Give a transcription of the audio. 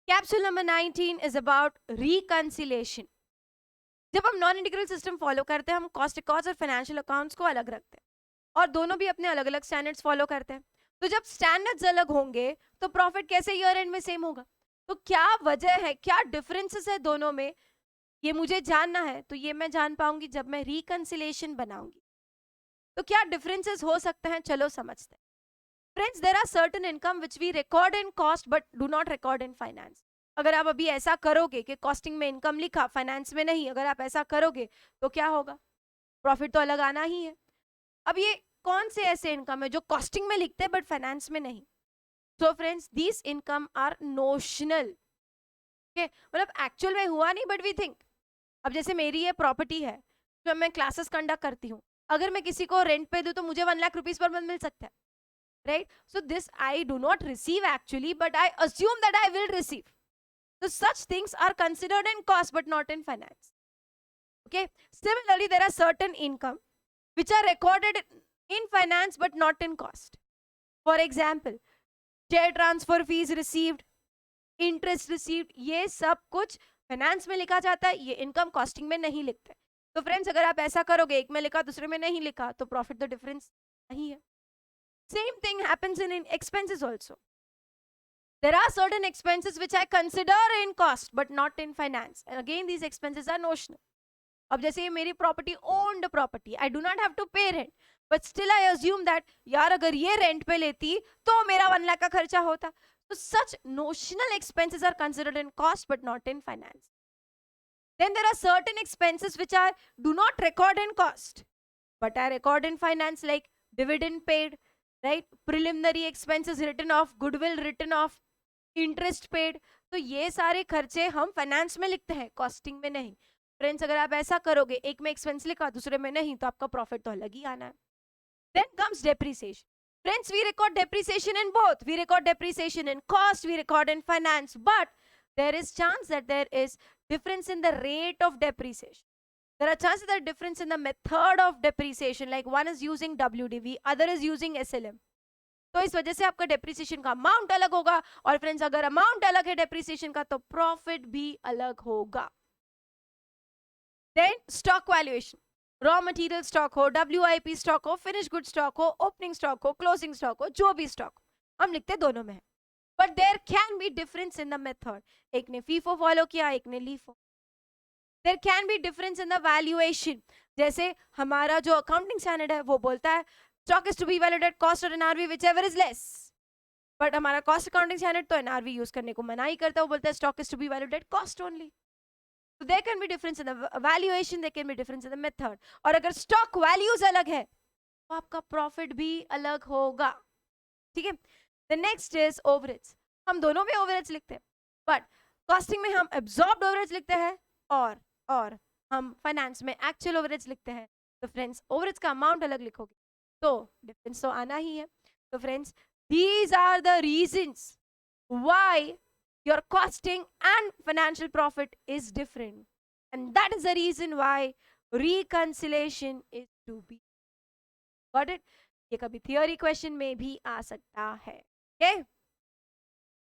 Capsule number 19 is about reconciliation. जब हम non integral system follow करते हैं, हम कॉस्ट अकाउंट्स और फाइनेंशियल अकाउंट्स को अलग रखते हैं, और दोनों भी अपने अलग अलग स्टैंडर्ड्स फॉलो करते हैं. तो जब स्टैंडर्ड्स अलग होंगे तो प्रॉफिट कैसे ईयर एंड में सेम होगा? तो क्या वजह है, क्या डिफरेंसेस है दोनों में, ये मुझे जानना है. तो ये मैं जान पाऊंगी जब मैं रिकंसिलेशन बनाऊंगी. तो क्या डिफरेंसेस हो सकते हैं, चलो समझते हैं. Friends, there are certain income which we record in cost but do not record in finance. अगर आप अभी ऐसा करोगे कि कॉस्टिंग में इनकम लिखा, फाइनेंस में नहीं, अगर आप ऐसा करोगे तो क्या होगा? प्रॉफिट तो अलग आना ही है. अब ये कौन से ऐसे इनकम है जो कॉस्टिंग में लिखते हैं बट फाइनेंस में नहीं? So friends, these income are notional. मतलब एक्चुअल में हुआ नहीं, बट वी थिंक. अब जैसे मेरी ये प्रॉपर्टी है, जो मैं क्लासेस कंडक्ट करती हूँ, अगर मैं किसी को रेंट पे दूं तो मुझे 1 लाख रुपीज पर मंथ मिल सकता है, right? So this I do not receive actually, but I assume that I will receive. So such things are considered in cost but not in finance. Okay. Similarly, there are certain income which are recorded in finance but not in cost. For example, share transfer fees received, interest received, ये सब कुछ finance में लिखा जाता है, ये income costing में नहीं लिखते. तो फ्रेंड्स, अगर आप ऐसा करोगे, एक में लिखा दूसरे में नहीं लिखा, तो प्रॉफिट तो डिफरेंस नहीं है. Same thing happens in expenses also. There are certain expenses which I consider in cost but not in finance. And again, these expenses are notional. अब जैसे ये मेरी property, owned property, I do not have to pay rent, but still I assume that यार अगर ये rent पे लेती तो मेरा 1 लाख का खर्चा होता. तो such notional expenses are considered in cost but not in finance. Then there are certain expenses which are do not record in cost but are record in finance, like dividend paid, right? Preliminary expenses written off, goodwill written off, interest paid. तो ये सारे खर्चे हम finance में लिखते हैं, costing में नहीं. फ्रेंड्स, अगर आप ऐसा करोगे, एक में एक्सपेंस लिखा दूसरे में नहीं, तो आपका प्रॉफिट तो अलग ही आना है. Then comes depreciation. Friends, we record depreciation in both. We record depreciation in cost, we record in finance, but there is chance that there is difference in the rate of depreciation. There are chances that difference in the method of depreciation, like one is using WDV, other is using SLM. तो इस वजह से आपका depreciation का amount अलग होगा. और friends, अगर अमाउंट अलग है डेप्रिसिएशन का, तो प्रॉफिट भी अलग होगा. Then stock valuation. Raw material stock हो, WIP स्टॉक हो, फिनिश गुड स्टॉक हो, ओपनिंग स्टॉक हो, क्लोजिंग स्टॉक हो, जो भी स्टॉक हो, हम लिखते दोनों में है. But there can be difference in the method. एक ने फीफो फॉलो किया, एक ने LIFO. There can be difference in the valuation. जैसे हमारा जो अकाउंटिंग स्टैंडर्ड है वो बोलता है stock is to be valued at cost और NRV whichever is less. But हमारा कॉस्ट अकाउंटिंग स्टैंडर्ड तो एनआरवी यूज करने को मना ही करता है, वो बोलता है stock is to be valued at cost only. So there can be difference in the valuation, there can be difference in the method. और अगर स्टॉक वैल्यूज अलग है तो आपका प्रॉफिट भी अलग होगा. ठीक है. The next is overheads. हम दोनों में ओवरहेड्स लिखते हैं, बट कॉस्टिंग में हम एब्जॉर्ब्ड ओवरहेड्स लिखते हैं, और हम फाइनेंस में एक्चुअल ओवरहेड्स लिखते हैं. तो फ्रेंड्स, ओवरहेड्स का अमाउंट अलग लिखोगे तो डिफरेंस तो आना ही है. तो friends, these are the reasons why your costing and financial profit is different, and that is the reason why reconciliation is to be. Got it? ये कभी theory question में भी आ सकता है. Okay?